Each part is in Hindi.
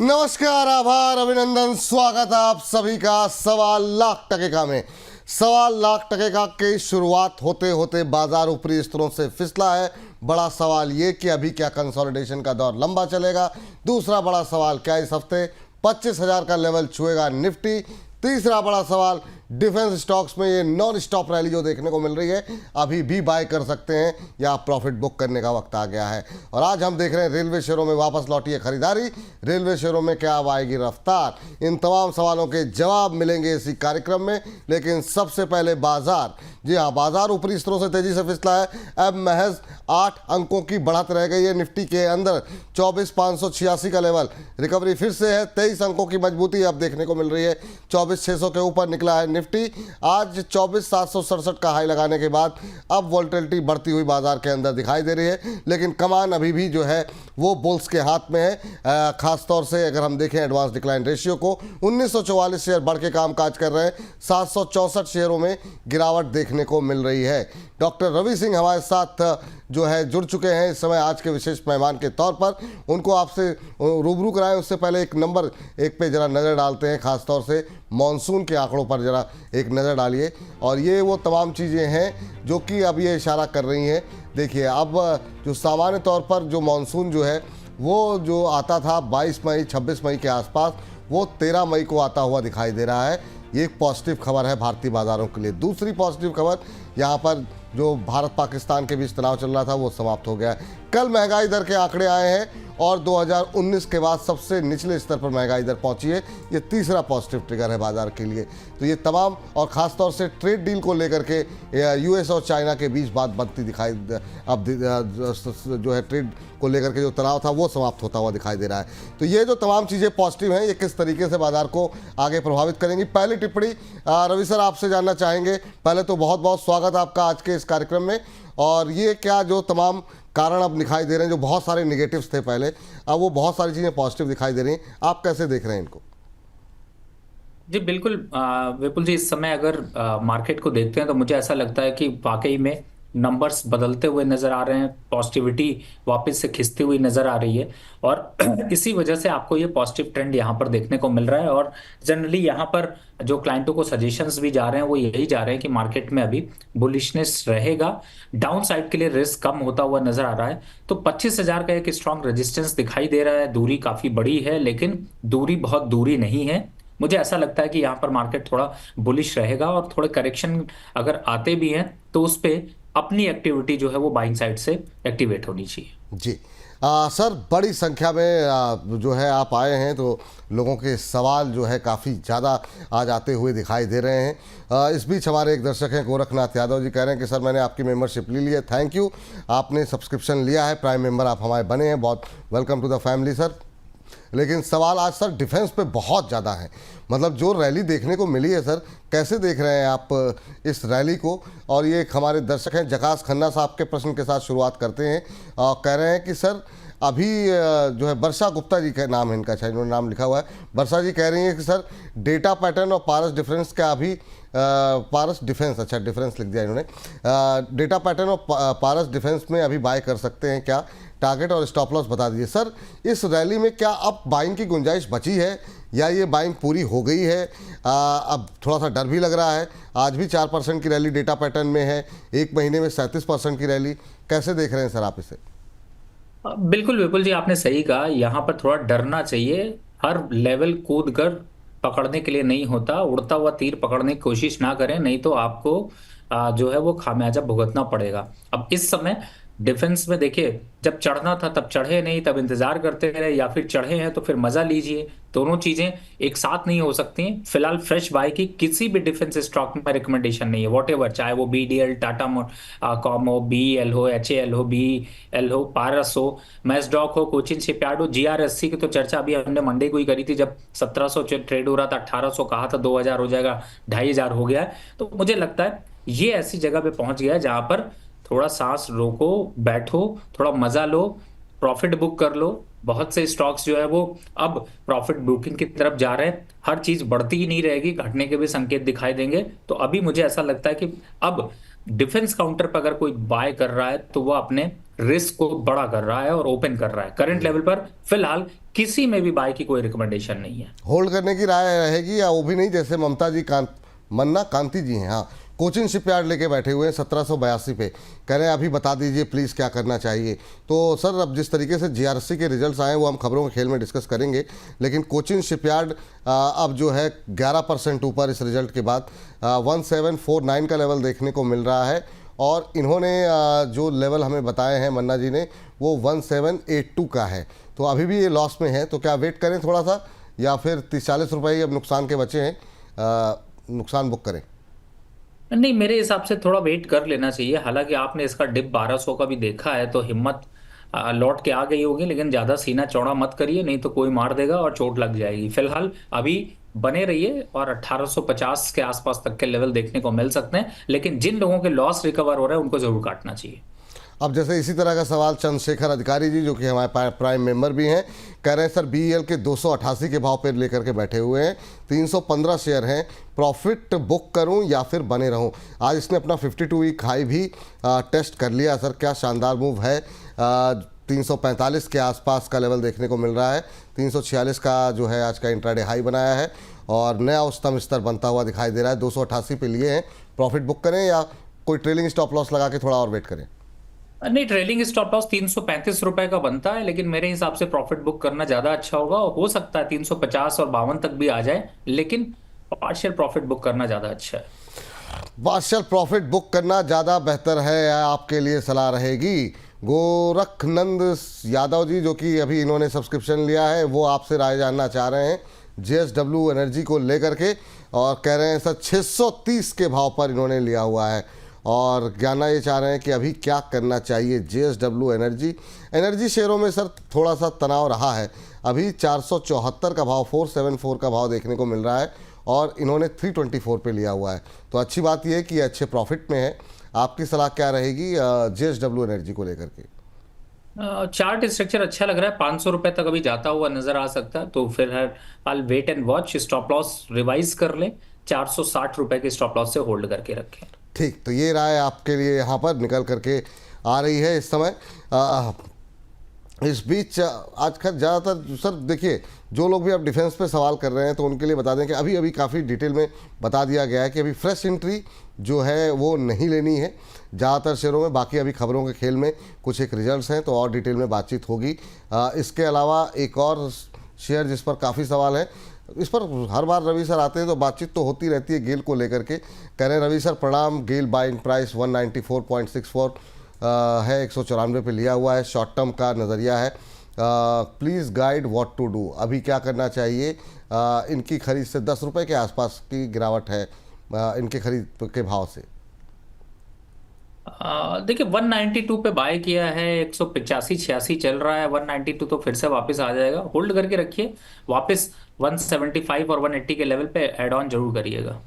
नमस्कार, आभार, अभिनंदन, स्वागत है आप सभी का सवा लाख टके का में। सवा लाख टके का की शुरुआत होते होते बाजार ऊपरी स्तरों से फिसला है। बड़ा सवाल ये कि अभी क्या कंसोलिडेशन का दौर लंबा चलेगा। दूसरा बड़ा सवाल, क्या इस हफ्ते 25,000 का लेवल छुएगा निफ्टी। तीसरा बड़ा सवाल, डिफेंस स्टॉक्स में ये नॉन स्टॉप रैली जो देखने को मिल रही है, अभी भी बाय कर सकते हैं या प्रॉफिट बुक करने का वक्त आ गया है। और आज हम देख रहे हैं रेलवे शेयरों में वापस लौटी है खरीदारी, रेलवे शेयरों में क्या अब आएगी रफ्तार। इन तमाम सवालों के जवाब मिलेंगे इसी कार्यक्रम में। लेकिन सबसे पहले बाजार, जी हाँ, बाजार ऊपरी स्तरों से तेजी से फिसला है। अब महज 8 अंकों की बढ़त रह गई है निफ्टी के अंदर। 24,586 का लेवल, रिकवरी फिर से है। 23 अंकों की मजबूती अब देखने को मिल रही है। 24,600 के ऊपर निकला है निफ्टी। आज 24,767 का हाई लगाने के बाद अब वोलेटिलिटी बढ़ती हुई बाजार के अंदर दिखाई दे रही है। लेकिन कमान अभी भी जो है वो बुल्स के हाथ में है। खास तौर से अगर हम देखें एडवांस डिक्लाइन रेशियो को, 1944 शेयर बढ़ के कामकाज कर रहे हैं। 764 शेयरों में गिरावट देखने को मिल रही है। डॉक्टर रवि सिंह हमारे साथ जो है जुड़ चुके हैं इस समय आज के विशेष मेहमान के तौर पर। उनको आपसे रूबरू कराएं उससे पहले एक नंबर एक पे जरा नज़र डालते हैं। खास तौर से मॉनसून के आंकड़ों पर जरा एक नज़र डालिए। और ये वो तमाम चीज़ें हैं जो कि अब ये इशारा कर रही हैं। देखिए, अब जो सामान्य तौर पर जो मॉनसून जो है वो जो आता था 22 मई 26 मई के आसपास, वो 13 मई को आता हुआ दिखाई दे रहा है। ये एक पॉजिटिव खबर है भारतीय बाजारों के लिए। दूसरी पॉजिटिव खबर, यहाँ पर जो भारत पाकिस्तान के बीच तनाव चल रहा था वो समाप्त हो गया है। कल महंगाई दर के आंकड़े आए हैं और 2019 के बाद सबसे निचले स्तर पर महंगाई दर पहुंची है। ये तीसरा पॉजिटिव ट्रिगर है बाजार के लिए। तो ये तमाम, और ख़ास तौर से ट्रेड डील को लेकर के यूएस और चाइना के बीच बात बनती दिखाई, अब जो है ट्रेड को लेकर के जो तनाव था वो समाप्त होता हुआ दिखाई दे रहा है। तो ये जो तमाम चीज़ें पॉजिटिव हैं, ये किस तरीके से बाजार को आगे प्रभावित करेंगी। पहली टिप्पणी रवि सर आपसे जानना चाहेंगे। पहले तो बहुत बहुत स्वागत आपका आज के इस कार्यक्रम में। और ये क्या जो तमाम कारण अब दिखाई दे रहे हैं, जो बहुत सारे निगेटिव्स थे पहले, अब वो बहुत सारी चीज़ें पॉजिटिव दिखाई दे रही हैं, आप कैसे देख रहे हैं इनको? जी बिल्कुल, विपुल जी, इस समय अगर मार्केट को देखते हैं तो मुझे ऐसा लगता है कि वाकई में नंबर्स बदलते हुए नजर आ रहे हैं। पॉजिटिविटी वापस से खिंचती हुई नजर आ रही है और इसी वजह से आपको ये पॉजिटिव ट्रेंड यहाँ पर देखने को मिल रहा है। और जनरली यहाँ पर जो क्लाइंटों को सजेशंस भी जा रहे हैं वो यही जा रहे हैं कि मार्केट में अभी बुलिशनेस रहेगा, डाउन साइड के लिए रिस्क कम होता हुआ नजर आ रहा है। तो 25,000 का एक स्ट्रॉन्ग रेजिस्टेंस दिखाई दे रहा है। दूरी काफी बड़ी है लेकिन दूरी बहुत दूरी नहीं है। मुझे ऐसा लगता है कि यहाँ पर मार्केट थोड़ा बुलिश रहेगा और थोड़े करेक्शन अगर आते भी हैं तो उस पे अपनी एक्टिविटी जो है वो बाइंग साइड से एक्टिवेट होनी चाहिए। जी सर, बड़ी संख्या में जो है आप आए हैं तो लोगों के सवाल जो है काफ़ी ज़्यादा आज आते हुए दिखाई दे रहे हैं। इस बीच हमारे एक दर्शक हैं गोरखनाथ यादव जी, कह रहे हैं कि सर मैंने आपकी मेंबरशिप ले ली है, थैंक यू, आपने सब्सक्रिप्शन लिया है, प्राइम मेंबर आप हमारे बने हैं, बहुत welcome to the family sir. लेकिन सवाल आज सर डिफेंस पे बहुत ज़्यादा है। मतलब जो रैली देखने को मिली है सर, कैसे देख रहे हैं आप इस रैली को? और ये एक हमारे दर्शक हैं जकास खन्ना साहब के प्रश्न के साथ शुरुआत करते हैं। कह रहे हैं कि सर अभी जो है वर्षा गुप्ता जी का नाम है इनका, शायद इन्होंने नाम लिखा हुआ है। वर्षा जी कह रही हैं कि सर डेटा पैटर्न और पारस डिफरेंस का अभी पारस डिफेंस, अच्छा डिफरेंस लिख दिया इन्होंने, डेटा पैटर्न और पारस डिफेंस में अभी बाय कर सकते हैं क्या? टारगेट और स्टॉप लॉस बता दीजिए सर। इस रैली में क्या अब बाइंग की गुंजाइश बची है या ये बाइंग पूरी हो गई है? अब थोड़ा सा डर भी लग रहा है। आज भी 4% की रैली डेटा पैटर्न में है, एक महीने में 37% की रैली, कैसे देख रहे हैं सर आप इसे? बिल्कुल विपुल जी, आपने सही कहा, यहाँ पर थोड़ा डरना चाहिए। हर लेवल कूद कर पकड़ने के लिए नहीं होता। उड़ता हुआ तीर पकड़ने की कोशिश ना करें, नहीं तो आपको जो है वो खामियाजा भुगतना पड़ेगा। अब इस समय डिफेंस में देखिए, जब चढ़ना था तब चढ़े नहीं, तब इंतजार करते रहे, या फिर चढ़े हैं तो फिर मजा लीजिए। दोनों चीजें एक साथ नहीं हो सकती। फिलहाल फ्रेश बाय की किसी भी डिफेंस स्टॉक में रिकमेंडेशन नहीं है, वॉटेवर, चाहे वो बीडीएल, टाटा कॉम हो, बीईएल हो, एचएएल हो, बीईएल हो, पारस हो, मैसडॉक हो, कोचिन शिपयार्ड हो, जीआरएससी की तो चर्चा अभी हमने मंडे को ही करी थी जब 1700 ट्रेड हो रहा था, 1800 कहा था, 2000 हो जाएगा, 2500 हो गया है। तो मुझे लगता है ये ऐसी जगह पे पहुंच गया है जहां पर थोड़ा सांस रोको, बैठो, थोड़ा मजा लो, प्रॉफिट बुक कर लो। बहुत से स्टॉक्स जो है वो अब प्रॉफिट बुकिंग की तरफ जा रहे हैं। हर चीज बढ़ती ही नहीं रहेगी, घटने के भी संकेत दिखाई देंगे। तो अभी मुझे ऐसा लगता है कि अब डिफेंस काउंटर पर अगर कोई बाय कर रहा है तो वो अपने रिस्क को बड़ा कर रहा है और ओपन कर रहा है। करंट लेवल पर फिलहाल किसी में भी बाय की कोई रिकमेंडेशन नहीं है। होल्ड करने की राय रहेगी या वो भी नहीं, जैसे ममता जी मन्ना कांति जी हैं, हाँ, कोचिन शिपयार्ड लेके बैठे हुए हैं 1782 पे, कह रहे हैं अभी बता दीजिए प्लीज़ क्या करना चाहिए। तो सर अब जिस तरीके से जीआरसी के रिजल्ट्स आए वो हम खबरों के खेल में डिस्कस करेंगे, लेकिन कोचिन शिपयार्ड अब जो है 11% ऊपर इस रिजल्ट के बाद 1749 का लेवल देखने को मिल रहा है। और इन्होंने जो लेवल हमें बताए हैं मन्ना जी ने वो 1782 का है, तो अभी भी ये लॉस में है। तो क्या वेट करें थोड़ा सा या फिर 30-40 रुपये ही अब नुकसान के बचे हैं, नुकसान बुक करें? नहीं, मेरे हिसाब से थोड़ा वेट कर लेना चाहिए। हालांकि आपने इसका डिप 1200 का भी देखा है तो हिम्मत लौट के आ गई होगी, लेकिन ज्यादा सीना चौड़ा मत करिए, नहीं तो कोई मार देगा और चोट लग जाएगी। फिलहाल अभी बने रहिए और 1850 के आसपास तक के लेवल देखने को मिल सकते हैं, लेकिन जिन लोगों के लॉस रिकवर हो रहे हैं उनको जरूर काटना चाहिए। अब जैसे इसी तरह का सवाल चंद्रशेखर अधिकारी जी जो कि हमारे प्राइम मेंबर भी हैं, कह रहे हैं सर बीईएल के 288 के भाव पे लेकर के बैठे हुए हैं, 315 शेयर हैं, प्रॉफिट बुक करूं या फिर बने रहूं? आज इसने अपना 52 वीक हाई भी टेस्ट कर लिया सर, क्या शानदार मूव है। 345 के आसपास का लेवल देखने को मिल रहा है, 346 का जो है आज का इंट्राडे हाई बनाया है और नया उच्चतम स्तर बनता हुआ दिखाई दे रहा है। 288 पे लिए हैं, प्रॉफिट बुक करें या कोई ट्रेलिंग स्टॉप लॉस लगा के थोड़ा और वेट करें? नहीं, ट्रेलिंग स्टॉप लॉस 335 रुपए का बनता है, लेकिन मेरे हिसाब से प्रॉफिट बुक करना ज्यादा अच्छा होगा। और हो सकता है 350 और 52 तक भी आ जाए, लेकिन पार्शियल प्रॉफिट बुक करना ज्यादा अच्छा है। पार्शियल प्रॉफिट बुक करना ज़्यादा बेहतर है, आपके लिए सलाह रहेगी। गोरखनंद यादव जी जो कि अभी इन्होंने सब्सक्रिप्शन लिया है वो आपसे राय जानना चाह रहे हैं जेएसडब्ल्यू एनर्जी को लेकर के, और कह रहे हैं सर 630 के भाव पर इन्होंने लिया हुआ है और जानना ये चाह रहे हैं कि अभी क्या करना चाहिए जेएसडब्ल्यू एनर्जी शेयरों में सर थोड़ा सा तनाव रहा है। अभी 474 का भाव, 474 का भाव देखने को मिल रहा है और इन्होंने 324 पे लिया हुआ है, तो अच्छी बात यह है कि अच्छे प्रॉफिट में है। आपकी सलाह क्या रहेगी जेएसडब्ल्यू एनर्जी को लेकर के? चार्ट स्ट्रक्चर अच्छा लग रहा है, 500 रुपए तक अभी जाता हुआ नजर आ सकता है, तो फिर हाल wait and watch, stop loss revise कर लें, 460 रुपए के स्टॉप लॉस से होल्ड करके रखें। ठीक, तो ये राय आपके लिए यहाँ पर निकल करके आ रही है इस समय। इस बीच आज का ज़्यादातर सर देखिए, जो लोग भी अब डिफेंस पे सवाल कर रहे हैं तो उनके लिए बता दें कि अभी अभी काफ़ी डिटेल में बता दिया गया है कि अभी फ्रेश एंट्री जो है वो नहीं लेनी है ज़्यादातर शेयरों में। बाकी अभी खबरों के खेल में कुछ एक रिजल्ट्स हैं तो और डिटेल में बातचीत होगी। इसके अलावा एक और शेयर जिस पर काफ़ी सवाल है, इस पर हर बार रवि सर आते हैं तो बातचीत तो होती रहती है, गेल को लेकर के। कह रहे हैं रवि सर प्रणाम, गेल बाइंग प्राइस 194.64 है, 194 पे लिया हुआ है, शॉर्ट टर्म का नज़रिया है, please guide what to do, अभी क्या करना चाहिए। इनकी खरीद से 10 रुपये के आसपास की गिरावट है इनके खरीद के भाव से। देखिए 192 पे बाय किया है, 185-86 चल रहा है, 192 तो फिर से वापस आ जाएगा, होल्ड करके रखिए। वापस 175 और 180 के लेवल पे एड ऑन जरूर करिएगा।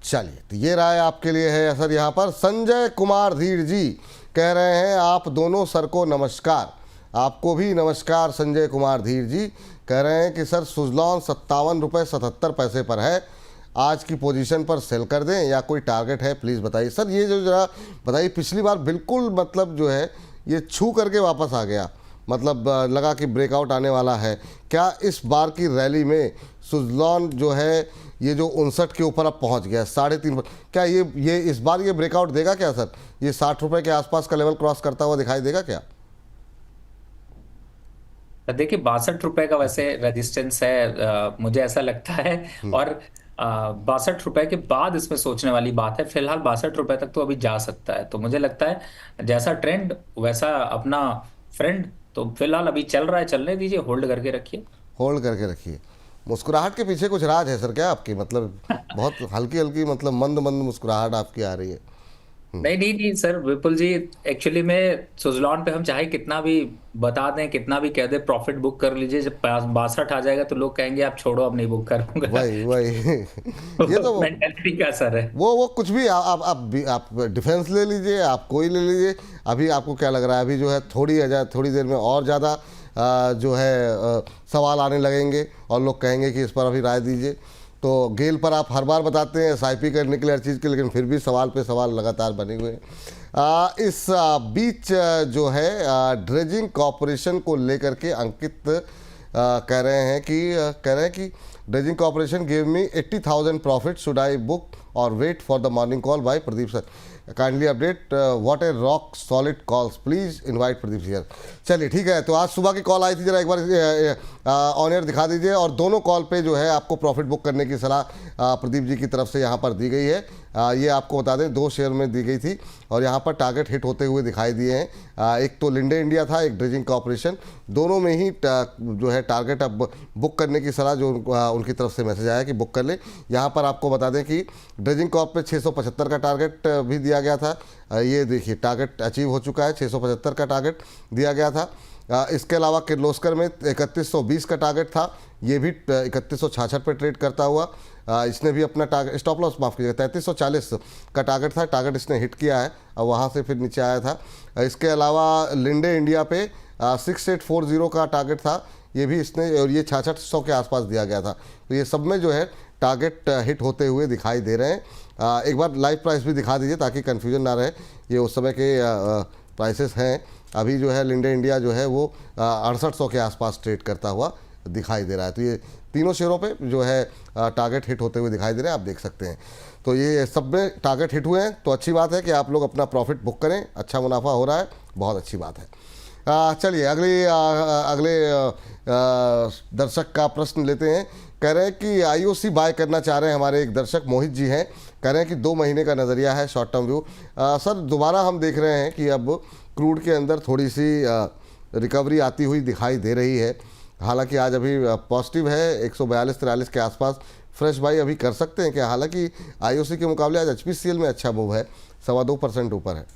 चलिए, तो ये राय आपके लिए है सर। यहाँ पर संजय कुमार धीर जी कह रहे हैं आप दोनों सर को नमस्कार। आपको भी नमस्कार संजय कुमार धीर जी। कह रहे हैं कि सर सुजलॉन 57.77 पर है, आज की पोजीशन पर सेल कर दें या कोई टारगेट है, प्लीज़ बताइए। सर ये जो जरा बताइए, पिछली बार बिल्कुल मतलब जो है ये छू करके वापस आ गया, मतलब लगा कि ब्रेकआउट आने वाला है। क्या इस बार की रैली में सुजलॉन जो है ये जो 59 के ऊपर अब पहुंच गया 3.5, क्या ये इस बार ये ब्रेकआउट देगा क्या सर? ये 60 रुपये के आसपास का लेवल क्रॉस करता हुआ दिखाई देगा क्या? देखिए 62 रुपए का वैसे रेजिस्टेंस है, मुझे ऐसा लगता है। और 62 रुपए के बाद इसमें सोचने वाली बात है। फिलहाल 62 रुपए तक तो अभी जा सकता है, तो मुझे लगता है जैसा ट्रेंड वैसा अपना फ्रेंड, तो फिलहाल अभी चल रहा है, चलने दीजिए, होल्ड करके रखिए। होल्ड करके रखिए। मुस्कुराहट के पीछे कुछ राज है सर क्या आपकी? मतलब बहुत हल्की हल्की, मतलब मंद मंद मुस्कुराहट आपकी आ रही है। नहीं नहीं नहीं सर, विपुल जी, एक्चुअली में सुजलॉन पे हम चाहे कितना भी बता दें, कितना भी कह दें प्रॉफिट बुक कर लीजिए, जब 62 आ जाएगा तो लोग कहेंगे आप छोड़ो, अब नहीं बुक करूंगा। वही वही ये तो मेंटेलिटी का असर है। वो कुछ भी आप डिफेंस ले लीजिए, आप कोई ले लीजिए। अभी आपको क्या लग रहा है, अभी जो है थोड़ी देर में और ज़्यादा जो है सवाल आने लगेंगे और लोग कहेंगे कि इस पर अभी राय दीजिए। तो गेल पर आप हर बार बताते हैं एसआईपी करने के लिए हर चीज़ के, लेकिन फिर भी सवाल पे सवाल लगातार बने हुए हैं। इस बीच जो है ड्रेजिंग कॉरपोरेशन को लेकर के अंकित कह रहे हैं कि dredging corporation give me 80,000 profit, should I book और wait for the morning call by Pradeep sir, kindly update what a rock solid calls, please invite Pradeep sir. चलिए ठीक है, तो आज सुबह की कॉल आई थी, जरा एक बार ऑन एयर दिखा दीजिए। और दोनों कॉल पे जो है आपको प्रॉफिट बुक करने की सलाह प्रदीप जी की तरफ से यहाँ पर दी गई है। ये आपको बता दें 2 शेयर में दी गई थी और यहाँ पर टारगेट हिट होते हुए दिखाई दिए हैं। एक तो लिंडे इंडिया था, एक ड्रेजिंग कॉरपोरेशन, दोनों में ही जो है टारगेट अब बुक करने की सलाह जो उनकी तरफ से मैसेज आया कि बुक कर ले। यहाँ पर आपको बता दें कि ड्रेजिंग कॉर्प पे 675 का टारगेट भी दिया गया था। ये देखिए टारगेट अचीव हो चुका है, 675 का टारगेट दिया गया था। इसके अलावा किर्लोस्कर में 3120 का टारगेट था, ये भी 3166 पे ट्रेड करता हुआ इसने भी अपना टारगेट, स्टॉप लॉस माफ़ कीजिएगा, 3340 का टारगेट था, टारगेट इसने हिट किया है और वहाँ से फिर नीचे आया था। इसके अलावा लिंडे इंडिया पे 6840 का टारगेट था, ये भी इसने, और ये 6600 के आसपास दिया गया था। तो ये सब में जो है टारगेट हिट होते हुए दिखाई दे रहे हैं। एक बार लाइव प्राइस भी दिखा दीजिए ताकि कन्फ्यूजन ना रहे, ये उस समय के प्राइसेस हैं। अभी जो है लिंडे इंडिया जो है वो 6800 के आसपास ट्रेड करता हुआ दिखाई दे रहा है। तो ये तीनों शेयरों पे जो है टारगेट हिट होते हुए दिखाई दे रहे हैं, आप देख सकते हैं। तो ये सब में टारगेट हिट हुए हैं, तो अच्छी बात है कि आप लोग अपना प्रॉफिट बुक करें, अच्छा मुनाफा हो रहा है, बहुत अच्छी बात है। चलिए अगले दर्शक का प्रश्न लेते हैं। कह रहे हैं कि आईओसी बाय करना चाह रहे हैं, हमारे एक दर्शक मोहित जी हैं, कह रहे हैं कि 2 महीने का नज़रिया है, शॉर्ट टर्म व्यू। सर दोबारा हम देख रहे हैं कि अब क्रूड के अंदर थोड़ी सी रिकवरी आती हुई दिखाई दे रही है। हालांकि आज अभी पॉजिटिव है 142-43 के आसपास, फ्रेश बाई अभी कर सकते हैं क्या? हालांकि आईओसी के मुकाबले आज एचपीसीएल में अच्छा मूव है, 2.25% ऊपर है।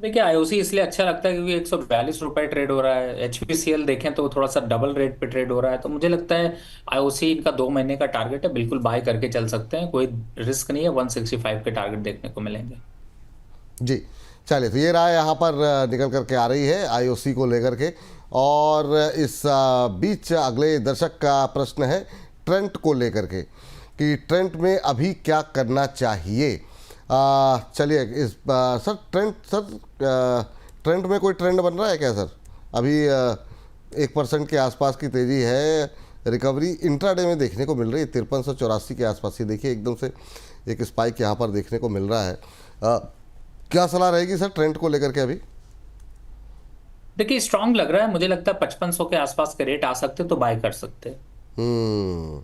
देखिए आईओसी इसलिए अच्छा लगता है क्योंकि 142 रुपए ट्रेड हो रहा है। एचपीसीएल देखें तो थोड़ा सा डबल रेट पे ट्रेड हो रहा है, तो मुझे लगता है आईओसी इनका 2 महीने का टारगेट है, बिल्कुल बाय करके चल सकते हैं, कोई रिस्क नहीं है। 165 के टारगेट देखने को मिलेंगे। जी चलिए, तो ये राय यहाँ पर निकल करके आ रही है आईओसी को लेकर के। और इस बीच अगले दर्शक का प्रश्न है ट्रेंट को लेकर के कि ट्रेंट में अभी क्या करना चाहिए। चलिए इस सर ट्रेंड में कोई ट्रेंड बन रहा है क्या सर? अभी 1% के आसपास की तेज़ी है, रिकवरी इंट्राडे में देखने को मिल रही है 5384 के आसपास। ही देखिए एकदम से एक स्पाइक यहाँ पर देखने को मिल रहा है। क्या सलाह रहेगी सर ट्रेंड को लेकर के अभी? देखिए स्ट्रांग लग रहा है, मुझे लगता है 5500 के आसपास के रेट आ सकते तो बाय कर सकते हैं।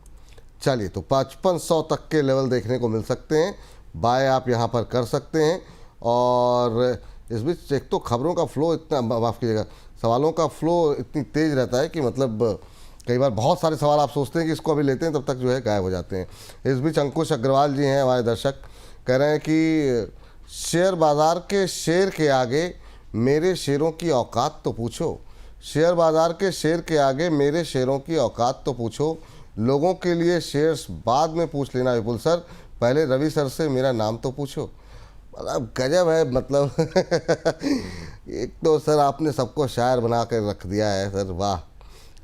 चलिए, तो 5500 तक के लेवल देखने को मिल सकते हैं, बाय आप यहाँ पर कर सकते हैं। और इस बीच एक तो खबरों का फ्लो इतना, माफ़ कीजिएगा, सवालों का फ्लो इतनी तेज़ रहता है कि मतलब कई बार बहुत सारे सवाल आप सोचते हैं कि इसको अभी लेते हैं, तब तक जो है गायब हो जाते हैं। इस बीच अंकुश अग्रवाल जी हैं हमारे दर्शक, कह रहे हैं कि शेयर बाज़ार के शेर के आगे मेरे शेरों की औकात तो पूछो, शेयर बाज़ार के शेर के आगे मेरे शेरों की औकात तो पूछो, लोगों के लिए शेयर्स बाद में पूछ लेना विपुल सर, पहले रवि सर से मेरा नाम तो पूछो। मतलब गजब है, मतलब एक तो सर आपने सबको शायर बना कर रख दिया है सर, वाह।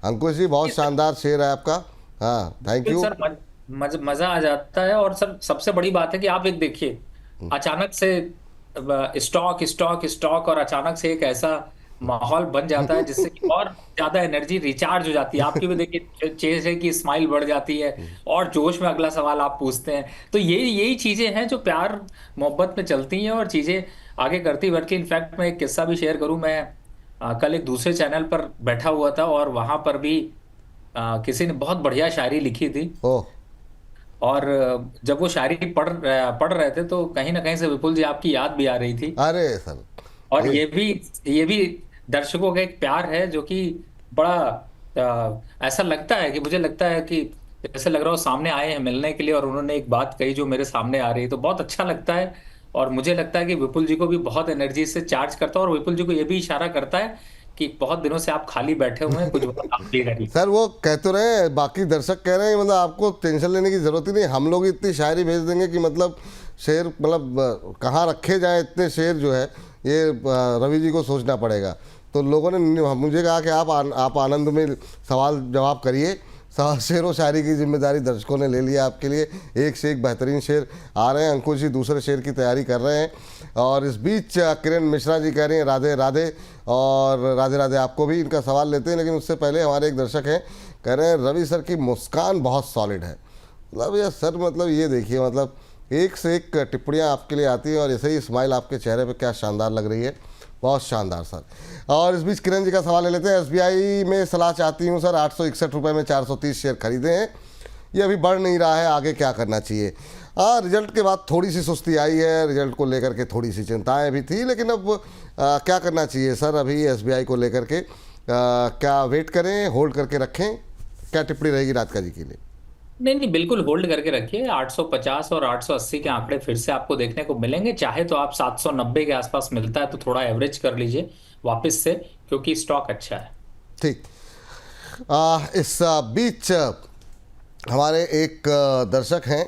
अंकुश जी बहुत शानदार शेर है आपका, हाँ थैंक यू सर। मजा आ जाता है। और सर सबसे बड़ी बात है कि आप एक देखिए, अचानक से स्टॉक स्टॉक स्टॉक और अचानक से एक ऐसा माहौल बन जाता है जिससे कि और ज्यादा एनर्जी रिचार्ज हो जाती है आपकी भी। देखिए चेहरे की स्माइल बढ़ जाती है और जोश में अगला सवाल आप पूछते हैं। तो यही चीजें हैं जो प्यार मोहब्बत में चलती हैं और चीजें आगे करती बढ़ती। इनफैक्ट मैं एक किस्सा भी शेयर करूं, मैं कल एक दूसरे चैनल पर बैठा हुआ था और वहां पर भी किसी ने बहुत बढ़िया शायरी लिखी थी। ओह, और जब वो शायरी पढ़ रहे थे तो कहीं ना कहीं से विपुल जी आपकी याद भी आ रही थी। अरे सर और ये भी दर्शकों का एक प्यार है जो कि बड़ा ऐसा लगता है कि मुझे लगता है कि जैसे लग रहा हो सामने आए हैं मिलने के लिए और उन्होंने एक बात कही जो मेरे सामने आ रही है, तो बहुत अच्छा लगता है। और मुझे लगता है कि विपुल जी को भी बहुत एनर्जी से चार्ज करता है और विपुल जी को ये भी इशारा करता है कि बहुत दिनों से आप खाली बैठे हुए हैं, कुछ आप भी करिए। सर वो कह तो रहे, बाकी दर्शक कह रहे हैं मतलब आपको टेंशन लेने की ज़रूरत ही नहीं, हम लोग इतनी शायरी भेज देंगे कि मतलब शेर, मतलब कहाँ रखे जाए इतने शेर जो है, ये रवि जी को सोचना पड़ेगा। तो लोगों ने मुझे कहा कि आप आनंद में सवाल जवाब करिए, शेर व शायरी की जिम्मेदारी दर्शकों ने ले लिया आपके लिए। एक से एक बेहतरीन शेर आ रहे हैं। अंकुश जी दूसरे शेर की तैयारी कर रहे हैं और इस बीच किरण मिश्रा जी कह रही हैं राधे राधे, और राधे राधे आपको भी। इनका सवाल लेते हैं, लेकिन उससे पहले हमारे एक दर्शक हैं, कह रहे हैं रवि सर की मुस्कान बहुत सॉलिड है। मतलब यार सर, मतलब ये देखिए, मतलब एक से एक टिप्पणियाँ आपके लिए आती है और ऐसे ही स्माइल आपके चेहरे पे क्या शानदार लग रही है, बहुत शानदार सर। और इस बीच किरण जी का सवाल ले लेते हैं। एसबीआई में सलाह चाहती हूँ सर, 861 रुपये में 430 शेयर खरीदे हैं, ये अभी बढ़ नहीं रहा है, आगे क्या करना चाहिए? हाँ, रिजल्ट के बाद थोड़ी सी सुस्ती आई है, रिजल्ट को लेकर के थोड़ी सी चिंताएं भी थी, लेकिन अब क्या करना चाहिए सर अभी एसबीआई को लेकर के? क्या वेट करें, होल्ड करके रखें? क्या टिप्पणी रहेगी राधिका जी के लिए? नहीं नहीं, बिल्कुल होल्ड करके रखिए। 850 और 880 के आंकड़े फिर से आपको देखने को मिलेंगे। चाहे तो आप 790 के आसपास मिलता है तो थोड़ा एवरेज कर लीजिए वापस से, क्योंकि स्टॉक अच्छा है। ठीक। इस बीच हमारे एक दर्शक हैं,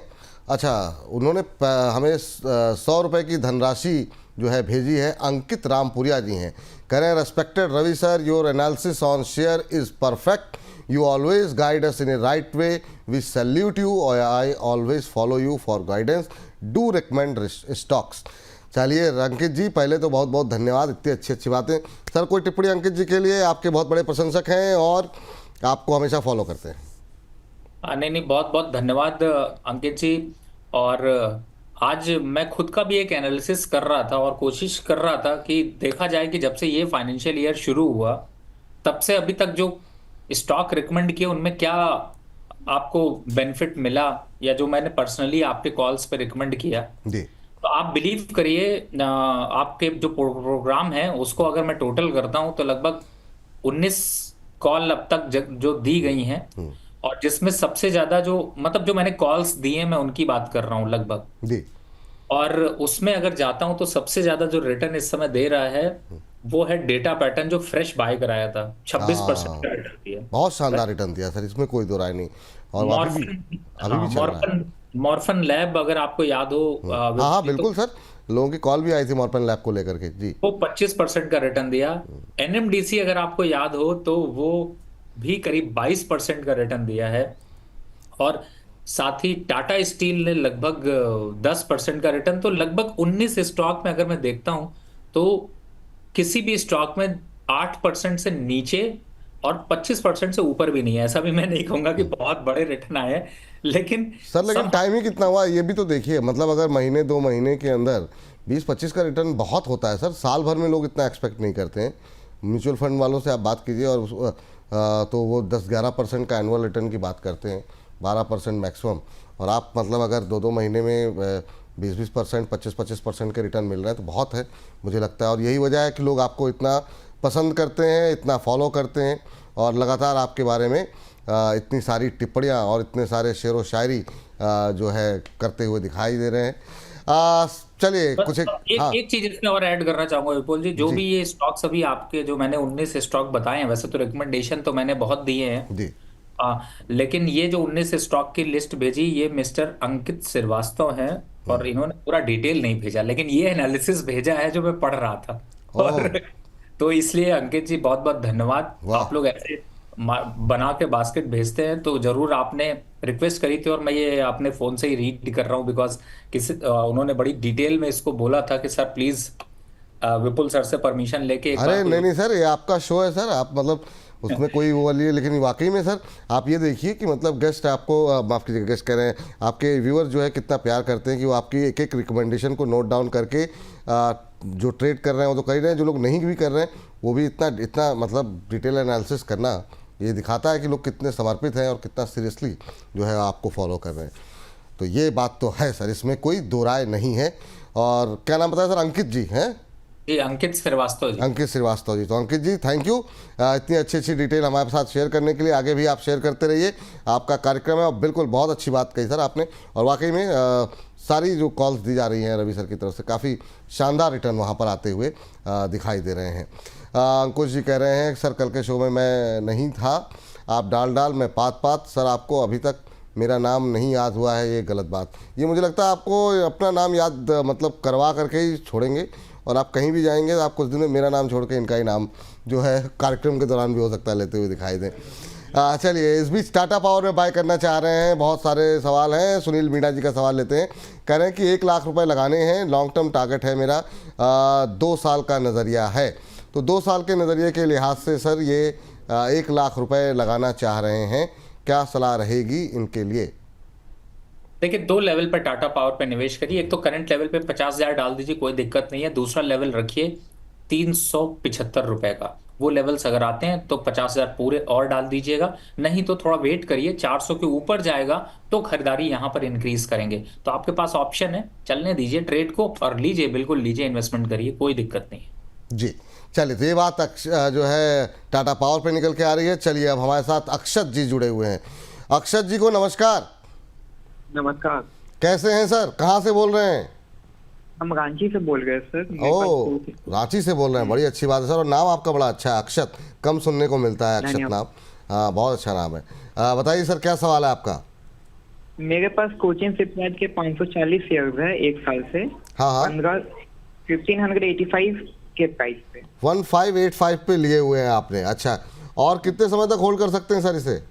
अच्छा, उन्होंने हमें 100 रुपये की धनराशि जो है भेजी है। अंकित रामपुरिया जी हैं, कह रहे हैं respected Ravi sir, your analysis on share is perfect, you always guide us in a right way, we salute you और I always follow you for guidance, do recommend stocks। चलिए अंकित जी, पहले तो बहुत बहुत धन्यवाद, इतनी अच्छी अच्छी बातें। सर कोई टिप्पणी अंकित जी के लिए? आपके बहुत बड़े प्रशंसक हैं और आपको हमेशा फॉलो करते हैं। नहीं नहीं, बहुत बहुत धन्यवाद अंकित जी। और आज मैं खुद का भी एक एनालिसिस कर रहा था और कोशिश कर रहा था कि देखा जाए कि जब से ये फाइनेंशियल ईयर शुरू हुआ तब से अभी तक जो स्टॉक रिकमेंड किए उनमें क्या आपको बेनिफिट मिला, या जो मैंने पर्सनली आपके कॉल्स पे रिकमेंड किया। जी। तो आप बिलीव करिए, आपके जो प्रोग्राम है उसको अगर मैं टोटल करता हूं तो लगभग 19 कॉल अब तक जो दी गई हैं, और जिसमें सबसे ज्यादा जो मतलब जो मैंने कॉल्स दिए मैं उनकी बात कर रहा हूं लगभग। जी। और उसमें अगर जाता हूं तो सबसे ज्यादा जो रिटर्न इस समय दे रहा है वो है डेटा पैटर्न, जो फ्रेश बाय कराया था, 26% का रिटर्न दिया। बहुत शानदार रिटर्न दिया सर, इसमें कोई दो राय नहीं। और अभी भी चल रहा है। मॉर्फन लैब अगर आपको याद हो, हाँ हाँ बिल्कुल सर, लोगों की कॉल भी आई थी मॉर्फन लैब को लेकर के जी। वो 25% का रिटर्न दिया। एनएमडीसी अगर आपको याद हो तो वो भी करीब 22% का रिटर्न दिया है। और साथ ही टाटा स्टील ने लगभग 10% का रिटर्न। तो लगभग 19 स्टॉक में अगर मैं देखता हूं तो किसी भी स्टॉक में 8% से नीचे और 25% से ऊपर भी नहीं है। ऐसा भी मैं नहीं कहूंगा कि बहुत बड़े रिटर्न आए हैं, लेकिन सर लेकिन टाइम ही कितना हुआ ये भी तो देखिए। मतलब अगर महीने 2 महीने के अंदर 20-25 का रिटर्न बहुत होता है सर, साल भर में लोग इतना एक्सपेक्ट नहीं करते हैं। म्यूचुअल फंड वालों से आप बात कीजिए और तो वो 10-11% का एनुअल रिटर्न की बात करते हैं, 12% मैक्सिमम। और आप मतलब अगर 2-2 महीने में 20-20%, 25-25% के रिटर्न मिल रहे हैं तो बहुत है मुझे लगता है। और यही वजह है कि लोग आपको इतना पसंद करते हैं, इतना फॉलो करते हैं और लगातार आपके बारे में इतनी सारी टिप्पणियाँ और इतने सारे शेर व शायरी जो है करते हुए दिखाई दे रहे हैं। चलिए कुछ एक चीज इसमें और ऐड करना चाहूंगा विपुल जी। जो भी ये स्टॉक्स अभी आपके जो मैंने 19 स्टॉक बताए हैं, वैसे तो रिकमेंडेशन तो मैंने बहुत दिए हैं जी, लेकिन ये जो 19 स्टॉक की लिस्ट भेजी ये मिस्टर अंकित श्रीवास्तव हैं, और इन्होंने पूरा डिटेल नहीं भेजा, लेकिन ये एनालिसिस भेजा है जो मैं पढ़ रहा था। और तो इसलिए अंकित जी बहुत बहुत धन्यवाद। आप लोग ऐसे बना के बास्केट भेजते हैं तो जरूर। आपने रिक्वेस्ट करी थी और मैं ये अपने फोन से ही रीड कर रहा हूँ, बिकॉज किसी उन्होंने बड़ी डिटेल में इसको बोला था कि सर प्लीज विपुल सर से परमिशन लेके एक अरे नहीं सर, ये आपका शो है सर, आप मतलब उसमें कोई वो वाली है। लेकिन वाकई में सर आप ये देखिए कि मतलब गेस्ट आपको माफ़ कीजिएगा, गेस्ट कह रहे हैं, आपके व्यूअर जो है कितना प्यार करते हैं कि वो आपकी एक एक रिकमेंडेशन को नोट डाउन करके जो ट्रेड कर रहे हैं वो तो कर ही रहे हैं, जो लोग नहीं भी कर रहे हैं वो भी इतना मतलब डिटेल एनालिसिस करना ये दिखाता है कि लोग कितने समर्पित हैं और कितना सीरियसली जो है आपको फॉलो कर रहे हैं। तो ये बात तो है सर, इसमें कोई दो राय नहीं है। और क्या नाम बताया सर? अंकित जी हैं? जी, अंकित श्रीवास्तव जी। अंकित श्रीवास्तव जी। तो अंकित जी थैंक यू इतनी अच्छी डिटेल हमारे साथ शेयर करने के लिए। आगे भी आप शेयर करते रहिए, आपका कार्यक्रम है। और बिल्कुल बहुत अच्छी बात कही सर आपने। और वाकई में सारी जो कॉल्स दी जा रही हैं रवि सर की तरफ से काफ़ी शानदार रिटर्न वहाँ पर आते हुए दिखाई दे रहे हैं। अंकुश जी कह रहे हैं सर कल के शो में मैं नहीं था, आप डाल मैं पात सर, आपको अभी तक मेरा नाम नहीं याद हुआ है, ये गलत बात। ये मुझे लगता है आपको अपना नाम याद मतलब करवा करके ही छोड़ेंगे, और आप कहीं भी जाएंगे तो आप कुछ दिन में मेरा नाम छोड़ के इनका ही नाम जो है कार्यक्रम के दौरान भी हो सकता है लेते हुए दिखाई दें। चलिए, इस बीच टाटा पावर में बाय करना चाह रहे हैं, बहुत सारे सवाल हैं। सुनील मीणा जी का सवाल लेते हैं। कह रहे हैं कि 1 लाख रुपए लगाने हैं, लॉन्ग टर्म टारगेट है मेरा, 2 साल का नज़रिया है। तो 2 साल के नज़रिए के लिहाज से सर ये 1 लाख रुपए लगाना चाह रहे हैं, क्या सलाह रहेगी इनके लिए? देखिए, 2 लेवल पर टाटा पावर पे निवेश करिए। एक तो करंट लेवल पे 50,000 डाल दीजिए, कोई दिक्कत नहीं है। दूसरा लेवल रखिए 375 रुपए का। वो लेवल्स अगर आते हैं तो 50,000 पूरे और डाल दीजिएगा, नहीं तो थोड़ा वेट करिए। 400 के ऊपर जाएगा तो खरीदारी यहां पर इंक्रीज करेंगे। तो आपके पास ऑप्शन है, चलने दीजिए ट्रेड को और लीजिए, बिल्कुल लीजिए, इन्वेस्टमेंट करिए, कोई दिक्कत नहीं है। जी, चलिए, तो ये बात जो है टाटा पावर पे निकल के आ रही है। चलिए, अब हमारे साथ अक्षत जी जुड़े हुए हैं। अक्षत जी को नमस्कार। नमस्कार। कैसे हैं सर, कहाँ से बोल रहे हैं? हम रांची से बोल रहे हैं सर। मेरे पास ओ, दो- रांची से बोल रहे हैं, बड़ी अच्छी बात है सर। और नाम आपका बड़ा अच्छा है, अक्षत, कम सुनने को मिलता है अक्षत नहीं, नाम। हाँ, बहुत अच्छा नाम है। बताइए सर, क्या सवाल है आपका? मेरे पास कोचिन शिपयार्ड के 540 शेयर है 1 साल से। हाँ हाँ, 1585 के प्राइस पे। 1585 पे लिए हुए हैं आपने, अच्छा। और कितने समय तक होल्ड कर सकते हैं सर इसे?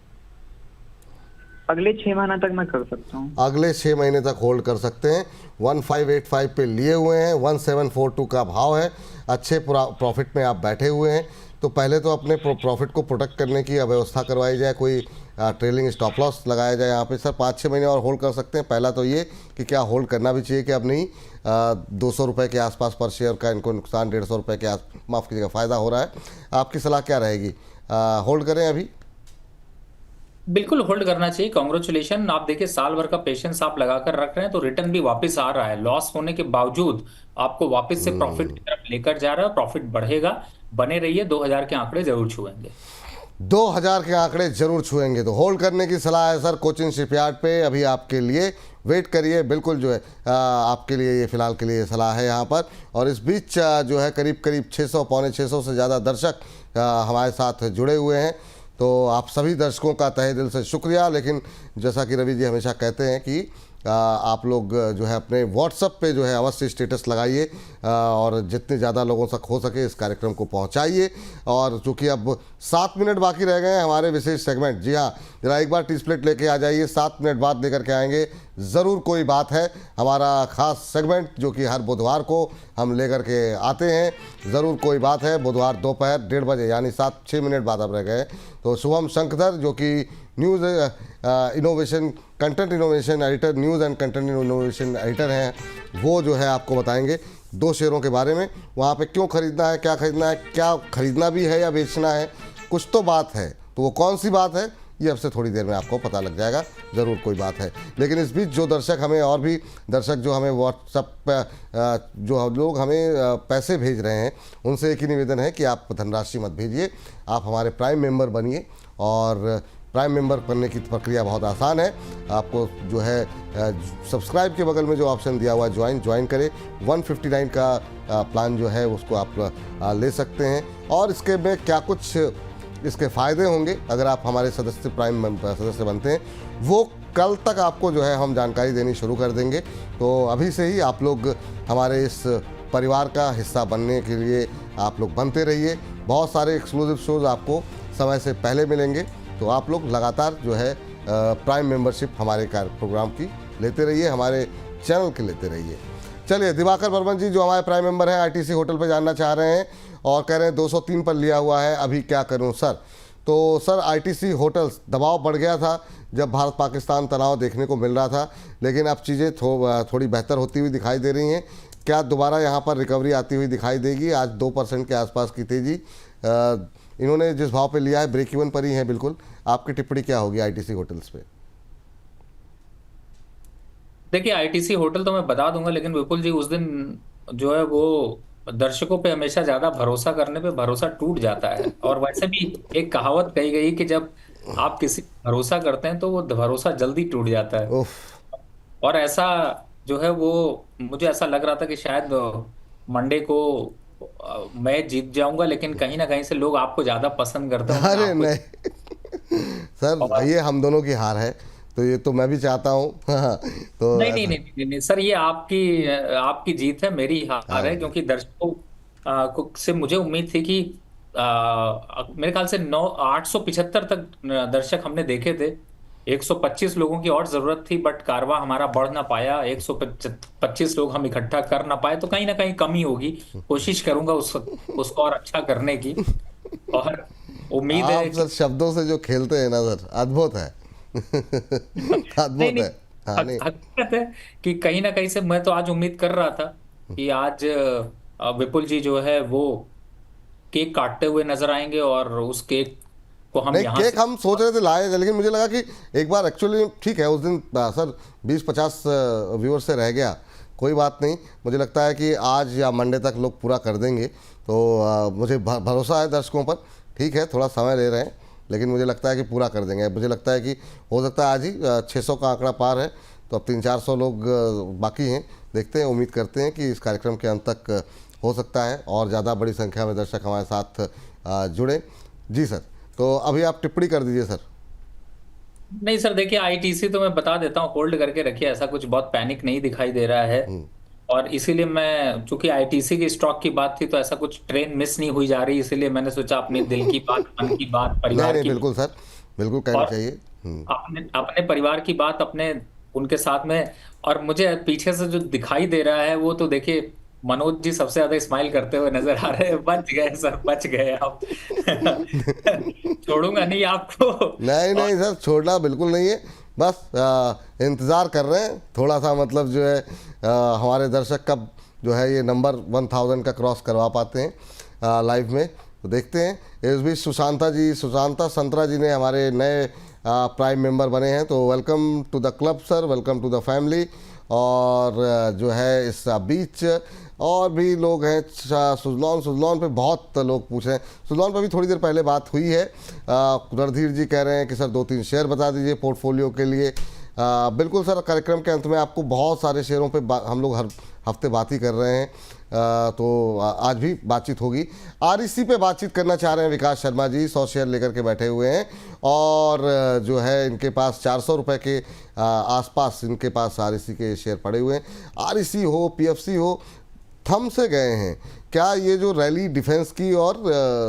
अगले 6 महीना तक मैं कर सकता हूँ। अगले 6 महीने तक होल्ड कर सकते हैं। 1585 पे लिए हुए हैं, 1742 का भाव है, अच्छे प्रॉफिट में आप बैठे हुए हैं। तो पहले तो अपने प्रॉफिट को प्रोटेक्ट करने की व्यवस्था करवाई जाए, कोई ट्रेलिंग स्टॉप लॉस लगाया जाए यहाँ पे। सर 5-6 महीने और होल्ड कर सकते हैं। पहला तो ये कि क्या होल्ड करना भी चाहिए कि अब नहीं, 200 रुपये के आसपास पर शेयर का इनको नुकसान, 150 रुपये के माफ़ कीजिएगा, फ़ायदा हो रहा है। आपकी सलाह क्या रहेगी, होल्ड करें अभी? बिल्कुल होल्ड करना चाहिए। कॉन्ग्रेचुलेशन, आप देखिए साल भर का पेशेंस आप लगाकर रख रहे हैं तो रिटर्न भी वापस आ रहा है। लॉस होने के बावजूद आपको वापस से प्रॉफिट की तरफ लेकर जा रहा है, प्रॉफिट बढ़ेगा। बने रहिए, 2000 के आंकड़े जरूर छुएंगे। 2000 के आंकड़े जरूर छुएंगे, तो होल्ड करने की सलाह है सर कोचिन शिपयार्ड पे अभी आपके लिए। वेट करिए, बिल्कुल जो है आपके लिए ये फिलहाल के लिए सलाह है यहाँ पर। और इस बीच जो है करीब करीब 600 पौने 600 से ज़्यादा दर्शक हमारे साथ जुड़े हुए हैं। तो आप सभी दर्शकों का तहे दिल से शुक्रिया। लेकिन जैसा कि रवि जी हमेशा कहते हैं कि आप लोग जो है अपने व्हाट्सएप पे जो है अवश्य स्टेटस लगाइए और जितने ज़्यादा लोगों तक हो सके इस कार्यक्रम को पहुंचाइए। और चूँकि अब 7 मिनट बाकी रह गए हैं हमारे विशेष सेगमेंट, जी हाँ, जरा एक बार टी स्प्लिट लेके आ जाइए, 7 मिनट बाद लेकर के आएंगे। ज़रूर कोई बात है, हमारा खास सेगमेंट जो कि हर बुधवार को हम लेकर के आते हैं। ज़रूर कोई बात है, बुधवार दोपहर 1:30 बजे, यानी 7-6 मिनट बाद अब रह गए। तो शुभम शंकधर जो कि news innovation content innovation editor, news and content innovation editor हैं, वो जो है आपको बताएंगे 2 शेयरों के बारे में। वहाँ पे क्यों खरीदना है, क्या खरीदना है, क्या खरीदना भी है या बेचना है, कुछ तो बात है। तो वो कौन सी बात है ये अब से थोड़ी देर में आपको पता लग जाएगा। ज़रूर कोई बात है। लेकिन इस बीच जो दर्शक हमें, और भी दर्शक जो हमें व्हाट्सएप पर जो लोग हमें पैसे भेज रहे हैं, उनसे एक ही निवेदन है कि आप धनराशि मत भेजिए, आप हमारे प्राइम मेंबर बनिए। और प्राइम मेंबर बनने की प्रक्रिया बहुत आसान है। आपको जो है सब्सक्राइब के बगल में जो ऑप्शन दिया हुआ है ज्वाइन करें। 159 का प्लान जो है उसको आप ले सकते हैं। और इसके में क्या कुछ इसके फ़ायदे होंगे अगर आप हमारे सदस्य प्राइम सदस्य बनते हैं, वो कल तक आपको जो है हम जानकारी देनी शुरू कर देंगे। तो अभी से ही आप लोग हमारे इस परिवार का हिस्सा बनने के लिए आप लोग बनते रहिए। बहुत सारे एक्सक्लूसिव शोज़ आपको समय से पहले मिलेंगे। तो आप लोग लगातार जो है प्राइम मेंबरशिप हमारे प्रोग्राम की लेते रहिए, हमारे चैनल के लेते रहिए। चलिए, दिवाकर बर्मन जी जो हमारे प्राइम मेंबर हैं आईटीसी होटल पे जानना चाह रहे हैं और कह रहे हैं 203 पर लिया हुआ है, अभी क्या करूं सर? तो सर आईटीसी होटल्स दबाव बढ़ गया था जब भारत पाकिस्तान तनाव देखने को मिल रहा था, लेकिन अब चीज़ें थोड़ी बेहतर होती हुई दिखाई दे रही हैं। क्या दोबारा यहाँ पर रिकवरी आती हुई दिखाई देगी? आज 2% के आसपास की तेज़ी इन्होंने जिस भाव पे लिया है, ब्रेक इवन पर ही है बिल्कुल। आपकी टिप्पणी क्या होगी आईटीसी होटल्स पे? देखिए, आईटीसी होटल तो मैं बता दूंगा, लेकिन विपुल जी उस दिन जो है वो दर्शकों पे हमेशा ज्यादा भरोसा करने पे भरोसा टूट जाता है। और वैसे भी एक कहावत कही गई कि जब आप किसी पे भरोसा करते हैं तो वो भरोसा जल्दी टूट जाता है। उफ, और ऐसा जो है वो मुझे ऐसा लग रहा था कि शायद मंडे को मैं जीत जाऊंगा, लेकिन कहीं ना कहीं से लोग आपको ज्यादा पसंद करते हैं। अरे आपको नहीं सर, और ये हम दोनों की हार है, तो ये तो मैं भी चाहता हूँ। तो नहीं नहीं नहीं नहीं नहीं सर, ये आपकी आपकी जीत है, मेरी हार है। हाँ, क्योंकि दर्शकों से मुझे उम्मीद थी कि मेरे ख्याल से 875 तक दर्शक हमने देखे थे। 125 लोगों की और जरूरत थी, बट कारवां हमारा बढ़ ना पाया, 125 लोग हम इकट्ठा कर ना पाए, तो कहीं ना कहीं कमी होगी। कोशिश करूंगा उसको और अच्छा करने की। और उम्मीद है आप सर शब्दों से जो खेलते हैं ना सर, अद्भुत है। नहीं अद्भुत नहीं, है। हाँ नहीं। हकीकत है कि कहीं ना कहीं से मैं तो आज उम्मीद कर रहा था कि आज विपुल जी जो है वो केक काटते हुए नजर आएंगे, और उस केक को हम नहीं, यहाँ केक से। हम सोच रहे थे लाए थे, लेकिन मुझे लगा कि एक बार एक्चुअली ठीक है, उस दिन सर 20-50 व्यूअर से रह गया, कोई बात नहीं। मुझे लगता है कि आज या मंडे तक लोग पूरा कर देंगे, तो मुझे भरोसा है दर्शकों पर। ठीक है, थोड़ा समय ले रहे हैं, लेकिन मुझे लगता है कि पूरा कर देंगे। मुझे लगता है कि हो सकता है आज ही 600 का आंकड़ा पार है, तो अब 300-400 लोग बाकी हैं। देखते हैं, उम्मीद करते हैं कि इस कार्यक्रम के अंत तक हो सकता है और ज़्यादा बड़ी संख्या में दर्शक हमारे साथ जुड़े। जी सर, तो अभी आप टिप्पणी कर दीजिए सर। नहीं सर, देखिए आईटीसी तो मैं बता देता हूँ, होल्ड करके रखिए, ऐसा कुछ बहुत पैनिक नहीं दिखाई दे रहा है। और इसीलिए मैं, चूंकि आईटीसी की स्टॉक की बात थी, तो ऐसा कुछ ट्रेन मिस नहीं हुई जा रही, इसीलिए मैंने सोचा अपने दिल की बात, मन की बात, नहीं परिवार नहीं, की, बिल्कुल सर, बिल्कुल कहनी और चाहिए। अपने अपने परिवार की बात, अपने उनके साथ में। और मुझे पीछे से जो दिखाई दे रहा है वो तो देखिए, मनोज जी सबसे ज्यादा स्माइल करते हुए नजर आ रहे हैं। बच गए सर, बच गए आप। छोड़ूंगा नहीं आपको। नहीं और नहीं सर, छोड़ना बिल्कुल नहीं है। बस इंतज़ार कर रहे हैं थोड़ा सा, मतलब जो है हमारे दर्शक कब जो है ये नंबर 1000 का क्रॉस करवा पाते हैं लाइव में, तो देखते हैं। इस बीच सुशांता संतरा जी ने हमारे नए प्राइम मेंबर बने हैं, तो welcome to the club sir, welcome to the family. और जो है इस बीच और भी लोग हैं। सुजलॉन पे बहुत लोग पूछ रहे हैं। सुजलॉन पे भी थोड़ी देर पहले बात हुई है। रणधीर जी कह रहे हैं कि सर 2-3 शेयर बता दीजिए पोर्टफोलियो के लिए। बिल्कुल सर, कार्यक्रम के अंत में आपको बहुत सारे शेयरों पे हम लोग हर हफ्ते बात ही कर रहे हैं, तो आज भी बातचीत होगी। आरईसी पे बातचीत करना चाह रहे हैं विकास शर्मा जी, 100 शेयर लेकर के बैठे हुए हैं, और जो है इनके पास 400 रुपये के आसपास इनके पास आरईसी के शेयर पड़े हुए हैं। आरईसी हो, पीएफसी हो, थम से गए हैं। क्या ये जो रैली डिफेंस की और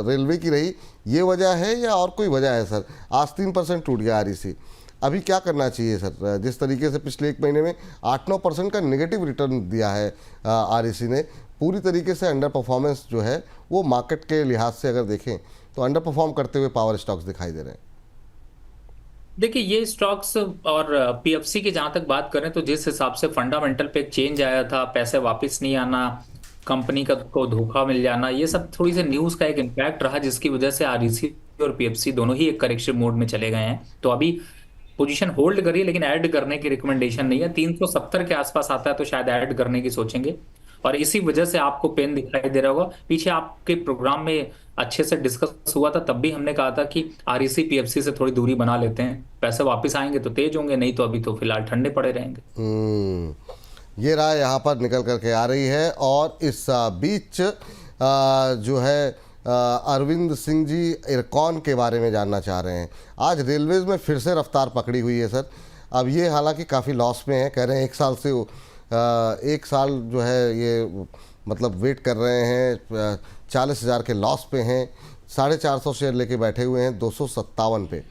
रेलवे की रही, ये वजह है या और कोई वजह है सर? आज 3% टूट गया आरईसी। अभी क्या करना चाहिए सर? जिस तरीके से पिछले 1 महीने में 8-9% का नेगेटिव रिटर्न दिया है आरईसी ने, पूरी तरीके से अंडर परफॉर्मेंस जो है वो मार्केट के लिहाज से अगर देखें तो अंडर परफॉर्म करते हुए पावर स्टॉक्स दिखाई दे रहे हैं। देखिए, ये स्टॉक्स और पीएफसी की जहां तक बात करें, तो जिस हिसाब से फंडामेंटल पे एक चेंज आया था, पैसे वापस नहीं आना, कंपनी का को धोखा मिल जाना, ये सब थोड़ी सी न्यूज का एक इम्पैक्ट रहा, जिसकी वजह से आरईसी और पीएफसी दोनों ही एक करेक्शन मोड में चले गए हैं। तो अभी पोजीशन होल्ड करिए, लेकिन ऐड करने की रिकमेंडेशन नहीं है। 370 के आसपास आता है तो शायद ऐड करने की सोचेंगे। और इसी वजह से आपको पेन दिखाई दे रहा होगा। पीछे आपके प्रोग्राम में अच्छे से डिस्कस हुआ था, तब भी हमने कहा था कि आरईसी पीएफसी से थोड़ी दूरी बना लेते हैं, पैसे वापस आएंगे तो तेज होंगे, नहीं तो अभी तो फिलहाल ठंडे पड़े रहेंगे। ये राय यहाँ पर निकल करके आ रही है। और इस बीच जो है अरविंद सिंह जी इरकॉन के बारे में जानना चाह रहे हैं। आज रेलवेज़ में फिर से रफ्तार पकड़ी हुई है सर। अब ये हालांकि काफ़ी लॉस में है, कह रहे हैं 1 साल से 1 साल जो है ये मतलब वेट कर रहे हैं, 40,000 के लॉस पे हैं, 450 शेयर लेके बैठे हुए हैं 257 पे।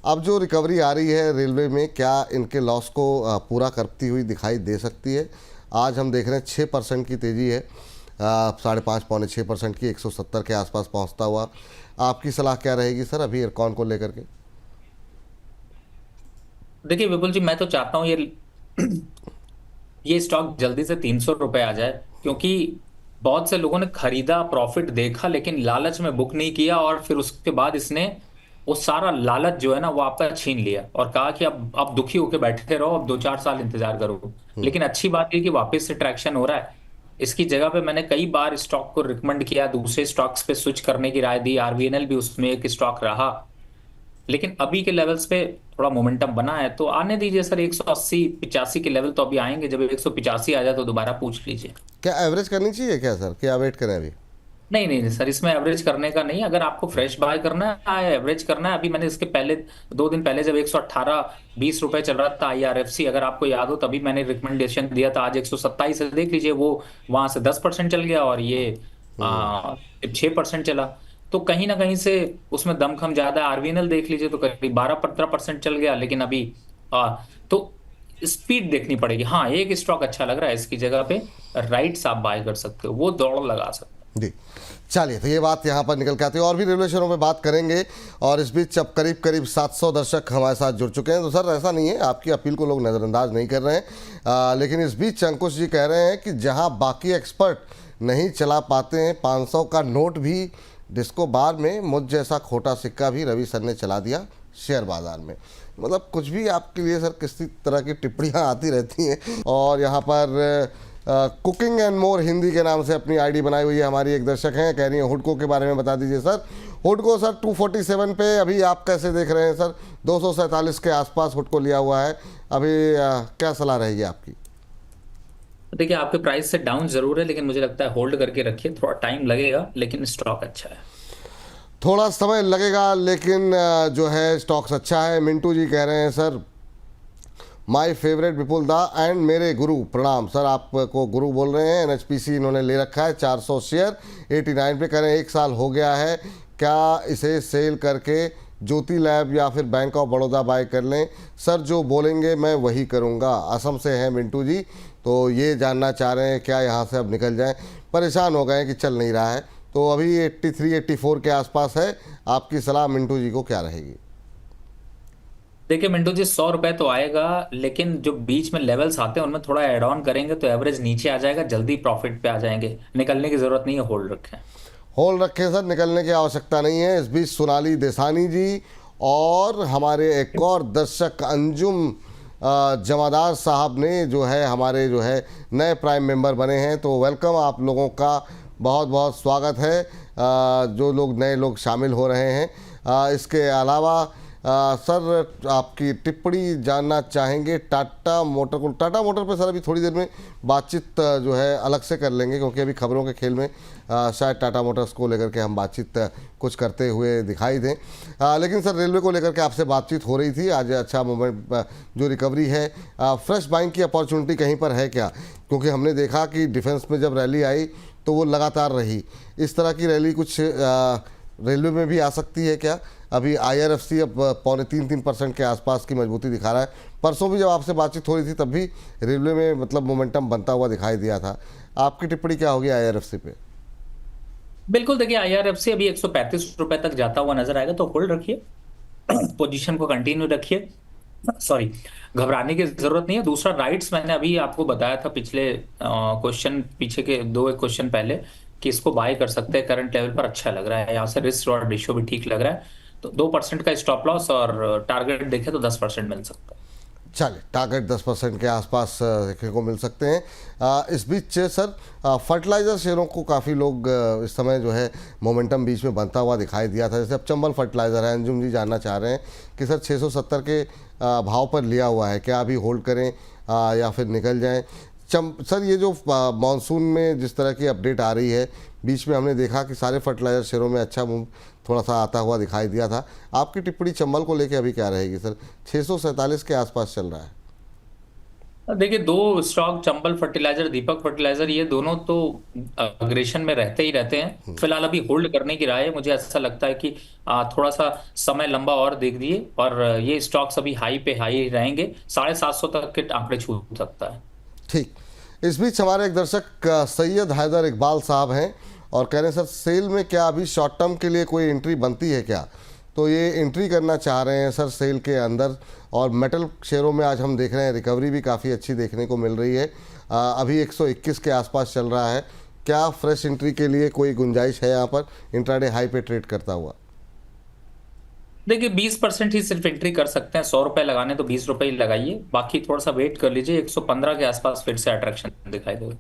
अब जो रिकवरी आ रही है रेलवे में, क्या इनके लॉस को पूरा करती हुई दिखाई दे सकती है? आज हम देख रहे हैं 6% की तेज़ी है, 5.5-6% की, 170 के आसपास पहुंचता हुआ। आपकी सलाह क्या रहेगी सर अभी इरकॉन को लेकर के? देखिए विपुल जी, मैं तो चाहता हूँ ये स्टॉक जल्दी से 300 रुपए आ जाए, क्योंकि बहुत से लोगों ने खरीदा, प्रॉफिट देखा, लेकिन लालच में बुक नहीं किया, और फिर उसके बाद इसने वो सारा लालच जो है ना वो आपका छीन लिया, और कहा कि अब दुखी होकर बैठे रहो, अब 2-4 साल इंतजार करो। लेकिन अच्छी बात ये कि वापस से ट्रैक्शन हो रहा है। इसकी जगह पे मैंने कई बार स्टॉक को रिकमेंड किया, दूसरे स्टॉक्स पे स्विच करने की राय दी, आरवीएनएल भी उसमें एक स्टॉक रहा, लेकिन अभी के लेवल्स पे थोड़ा मोमेंटम बना है, तो आने दीजिए सर। 180-85 के लेवल तो अभी आएंगे, जब 185 आ जाए तो दोबारा पूछ लीजिए। क्या एवरेज करनी चाहिए क्या सर, क्या वेट करें अभी? नहीं नहीं नहीं सर, इसमें एवरेज करने का नहीं। अगर आपको फ्रेश बाय करना है, एवरेज करना है, अभी मैंने इसके पहले 2 दिन पहले जब 118-20 रुपए चल रहा था आईआरएफसी, अगर आपको याद हो, तभी मैंने रिकमेंडेशन दिया था। आज 127 है, देख लीजिए, वो वहां से 10% चल गया और ये 6% चला। तो कहीं ना कहीं से उसमें दमखम ज्यादा है। आरवीएनएल देख लीजिए तो करीब 12-15% चल गया, लेकिन अभी तो स्पीड देखनी पड़ेगी। हाँ, एक स्टॉक अच्छा लग रहा है इसकी जगह पे, राइट्स आप बाय कर सकते हो, वो दौड़ लगा सकते हो। जी, चलिए, तो ये बात यहाँ पर निकल के आती है। और भी रेलवे शहरों में बात करेंगे, और इस बीच अब करीब करीब 700 दर्शक हमारे साथ जुड़ चुके हैं। तो सर, ऐसा नहीं है, आपकी अपील को लोग नज़रअंदाज नहीं कर रहे हैं, लेकिन इस बीच अंकुश जी कह रहे हैं कि जहाँ बाकी एक्सपर्ट नहीं चला पाते हैं 500 का नोट भी डिस्को बार में, मुझ जैसा खोटा सिक्का भी रवि सर ने चला दिया शेयर बाजार में। मतलब कुछ भी आपके लिए सर किसी तरह की टिप्पणियाँ आती रहती हैं। और यहाँ पर कुकिंग एंड मोर हिंदी के नाम से अपनी आईडी बनाई हुई है हमारी एक दर्शक हैं, कह रही है हुडको के बारे में बता दीजिए सर। हुडको सर 247 पे अभी आप कैसे देख रहे हैं सर? 247 के आसपास हुडको लिया हुआ है अभी, क्या सलाह रहेगी आपकी? देखिए, आपके प्राइस से डाउन जरूर है, लेकिन मुझे लगता है होल्ड करके रखिए, थोड़ा टाइम लगेगा लेकिन स्टॉक अच्छा है। थोड़ा समय लगेगा लेकिन जो है स्टॉक्स अच्छा है। मिंटू जी कह रहे हैं सर, माय फेवरेट विपुल दा एंड मेरे गुरु प्रणाम सर। आपको गुरु बोल रहे हैं। एनएचपीसी इन्होंने ले रखा है 400 शेयर 89 पे, कह रहे हैं 1 साल हो गया है, क्या इसे सेल करके ज्योति लैब या फिर बैंक ऑफ बड़ौदा बाय कर लें? सर जो बोलेंगे मैं वही करूंगा। असम से हैं मिंटू जी, तो ये जानना चाह रहे हैं क्या यहाँ से अब निकल जाएं, परेशान हो गए कि चल नहीं रहा है। तो अभी 83-84 के आसपास है, आपकी सलाह मिंटू जी को क्या रहेगी? देखिए मिंटू जी, 100 रुपए तो आएगा, लेकिन जो बीच में लेवल्स आते हैं उनमें थोड़ा एड ऑन करेंगे तो एवरेज नीचे आ जाएगा, जल्दी प्रॉफिट पे आ जाएंगे। निकलने की जरूरत नहीं है, होल्ड रखें। होल्ड रखें सर, निकलने की आवश्यकता नहीं है। इस बीच सोनाली देसानी जी और हमारे एक और दर्शक अंजुम जमादार साहब ने जो है हमारे जो है नए प्राइम मेंबर बने हैं, तो वेलकम, आप लोगों का बहुत बहुत स्वागत है। जो लोग नए लोग शामिल हो रहे हैं। इसके अलावा सर आपकी टिप्पणी जानना चाहेंगे टाटा मोटर को। टाटा मोटर पे सर अभी थोड़ी देर में बातचीत जो है अलग से कर लेंगे, क्योंकि अभी खबरों के खेल में शायद टाटा मोटर्स को लेकर के हम बातचीत कुछ करते हुए दिखाई दें। लेकिन सर रेलवे को लेकर के आपसे बातचीत हो रही थी आज। अच्छा मूवमेंट जो रिकवरी है, फ्रेश बाइंग की अपॉर्चुनिटी कहीं पर है क्या? क्योंकि हमने देखा कि डिफेंस में जब रैली आई तो वो लगातार रही। इस तरह की रैली कुछ रेलवे में भी आ सकती है क्या? अभी IRFC अब 2.5-3% के आसपास की मजबूती दिखा रहा है। परसों भी जब आपसे बातचीत हो रही थी तब भी रेलवे में मतलब मोमेंटम बनता हुआ दिखाई दिया था। आपकी टिप्पणी क्या होगी IRFC पे? बिल्कुल, देखिए IRFC अभी 135 रुपए तक जाता हुआ नजर आएगा, तो होल्ड रखिए, पोजीशन को कंटिन्यू रखिए। सॉरी, घबराने की जरूरत नहीं है। दूसरा, राइट्स मैंने अभी आपको बताया था पिछले क्वेश्चन, पीछे के 2 क्वेश्चन पहले, कि इसको बाय कर सकते हैं करंट लेवल पर, अच्छा लग रहा है। यहाँ से रिस्क रिवॉर्ड रेशियो भी ठीक लग रहा है, तो 2% का स्टॉप लॉस और टारगेट देखें तो 10% मिल सकता है। चलिए, टारगेट 10% के आसपास देखने को मिल सकते हैं। इस बीच सर फर्टिलाइज़र शेयरों को काफ़ी लोग इस समय जो है मोमेंटम बीच में बनता हुआ दिखाई दिया था। जैसे अब चंबल फर्टिलाइज़र है, अंजुम जी जानना चाह रहे हैं कि सर 670 के भाव पर लिया हुआ है, क्या अभी होल्ड करें या फिर निकल जाएं? सर ये जो मानसून में जिस तरह की अपडेट आ रही है, बीच में हमने देखा कि सारे फर्टिलाइज़र शेयरों में अच्छा मूव थोड़ा सा आता हुआ दिखाई दिया था। आपकी टिप्पणी चंबल को लेके अभी क्या रहेगी सर? 647 के आसपास चल रहा है। देखिए, 2 स्टॉक, चंबल फर्टिलाइजर, दीपक फर्टिलाइजर, ये दोनों तो अग्रेशन में रहते ही रहते हैं। फिलहाल अभी होल्ड करने की राय है। मुझे ऐसा लगता है कि थोड़ा सा समय लंबा और देख दिए, और ये स्टॉक्स अभी हाई पे हाई रहेंगे, 750 तक के आंकड़े छू सकता है। ठीक। इस बीच हमारे एक दर्शक सैयद हैदर इकबाल साहब हैं और कह रहे हैं सर सेल में क्या अभी शॉर्ट टर्म के लिए कोई एंट्री बनती है क्या? तो ये एंट्री करना चाह रहे हैं सर सेल के अंदर। और मेटल शेयरों में आज हम देख रहे हैं रिकवरी भी काफ़ी अच्छी देखने को मिल रही है। अभी 121 के आसपास चल रहा है। क्या फ्रेश एंट्री के लिए कोई गुंजाइश है यहाँ पर इंट्राडे हाई पे ट्रेड करता हुआ? देखिए, 20% ही सिर्फ एंट्री कर सकते हैं। 100 रुपए लगाने तो 20 रुपए ही लगाइए, बाकी थोड़ा सा वेट कर लीजिए। 115 के आसपास फिर से अट्रैक्शन दिखाई देगा।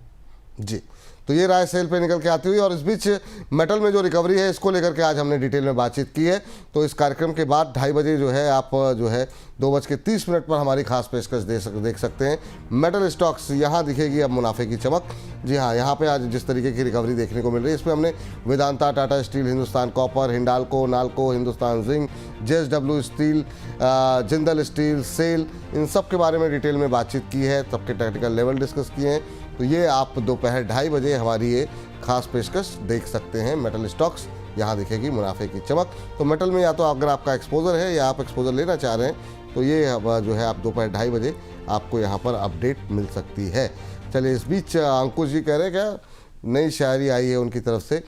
जी, तो ये राय सेल पे निकल के आती हुई। और इस बीच मेटल में जो रिकवरी है इसको लेकर के आज हमने डिटेल में बातचीत की है। तो इस कार्यक्रम के बाद 2:30 बजे जो है आप जो है 2:30 पर हमारी खास पेशकश देख सकते हैं। मेटल स्टॉक्स यहाँ दिखेगी अब मुनाफे की चमक। जी हाँ, यहाँ पे आज जिस तरीके की रिकवरी देखने को मिल रही है, इसमें हमने Vedanta, Tata steel, Hindustan copper, Hindalco, Nalco, Hindustan zinc, JSW steel, Jindal steel, SAIL, इन सब के बारे में डिटेल में बातचीत की है, सबके टेक्निकल लेवल डिस्कस किए हैं। तो ये आप दोपहर 2:30 बजे हमारी ये खास पेशकश देख सकते हैं मेटल स्टॉक्स यहाँ दिखेगी मुनाफे की चमक। तो मेटल में या तो अगर आपका एक्सपोजर है या आप एक्सपोजर लेना चाह रहे हैं तो ये जो है आप दोपहर 2:30 बजे आपको यहाँ पर अपडेट मिल सकती है। चलिए, इस बीच अंकुश जी कह रहे हैं क्या नई शायरी आई है उनकी तरफ से,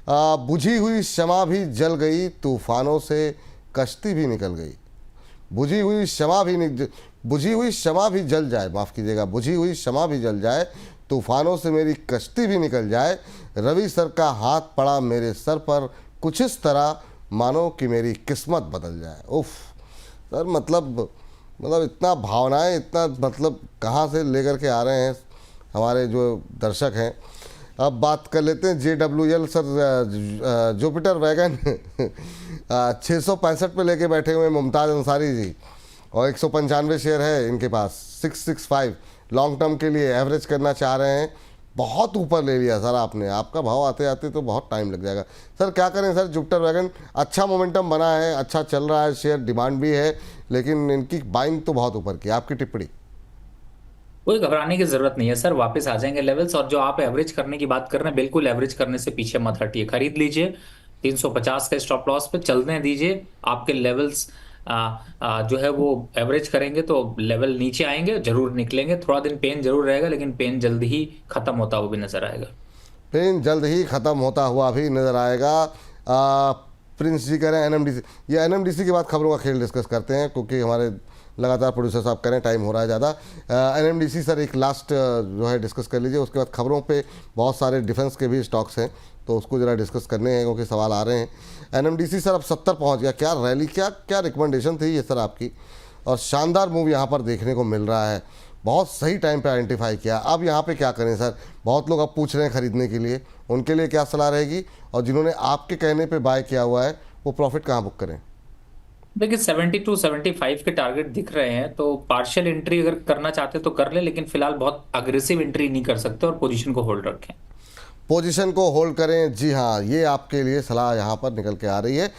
बुझी हुई शमा भी जल गई, तूफानों से कश्ती भी निकल गई। बुझी हुई शमा भी जल जाए, माफ़ कीजिएगा, बुझी हुई शमा भी जल जाए, तूफानों से मेरी कश्ती भी निकल जाए, रवि सर का हाथ पड़ा मेरे सर पर, कुछ इस तरह मानो कि मेरी किस्मत बदल जाए। उफ सर, मतलब इतना भावनाएं, इतना मतलब कहाँ से लेकर के आ रहे हैं हमारे जो दर्शक हैं। अब बात कर लेते हैं JWL सर, जुपिटर वैगन 665 पे लेके बैठे हुए मुमताज़ अंसारी जी, और 195 शेयर है इनके पास, 665 लॉन्ग टर्म के लिए एवरेज करना चाह रहे हैं। बहुत ऊपर ले लिया सर आपने, आपका भाव आते आते तो बहुत टाइम लग जाएगा। सर क्या करें सर, जुपिटर वैगन अच्छा मोमेंटम बना है, अच्छा चल रहा है, शेयर डिमांड भी है, लेकिन इनकी बाइंग तो बहुत ऊपर की। आपकी टिप्पणी? कोई घबराने की जरूरत नहीं है सर, वापस आ जाएंगे लेवल्स। और जो आप एवरेज करने की बात कर रहे हैं, बिल्कुल एवरेज करने से पीछे मत हटिए, खरीद लीजिए 350 के स्टॉप लॉस पे, चलने दीजिए। आपके लेवल्स जो है वो एवरेज करेंगे तो लेवल नीचे आएंगे, जरूर निकलेंगे। थोड़ा दिन पेन जरूर रहेगा, लेकिन पेन जल्द ही खत्म होता हुआ भी नजर आएगा। पेन जल्द ही ख़त्म होता हुआ भी नज़र आएगा। प्रिंस जी कह रहे हैं NMDC, ये NMDC के बाद खबरों का खेल डिस्कस करते हैं, क्योंकि हमारे लगातार प्रोड्यूसर साहब कह रहे हैं टाइम हो रहा है ज़्यादा। NMDC सर एक लास्ट जो है डिस्कस कर लीजिए, उसके बाद खबरों पे बहुत सारे डिफेंस के भी स्टॉक्स हैं तो उसको ज़रा डिस्कस करने हैं, क्योंकि सवाल आ रहे हैं। NMDC सर अब 70 पहुँच गया, क्या रैली, क्या रिकमेंडेशन थी ये सर आपकी, और शानदार मूव यहाँ पर देखने को मिल रहा है, बहुत सही टाइम पे आइडेंटिफाई किया। अब यहाँ पे क्या करें सर, बहुत लोग अब पूछ रहे हैं खरीदने के लिए, उनके लिए क्या सलाह रहेगी, और जिन्होंने आपके कहने पे बाय किया हुआ है वो प्रॉफिट कहाँ बुक करें? देखिए 72 75 के टारगेट दिख रहे हैं, तो पार्शियल एंट्री अगर करना चाहते तो कर ले, लेकिन फिलहाल बहुत अग्रेसिव एंट्री नहीं कर सकते और पोजीशन को होल्ड रखें। पोजीशन को होल्ड करें, जी हाँ, ये आपके लिए सलाह यहाँ पर निकल के आ रही है।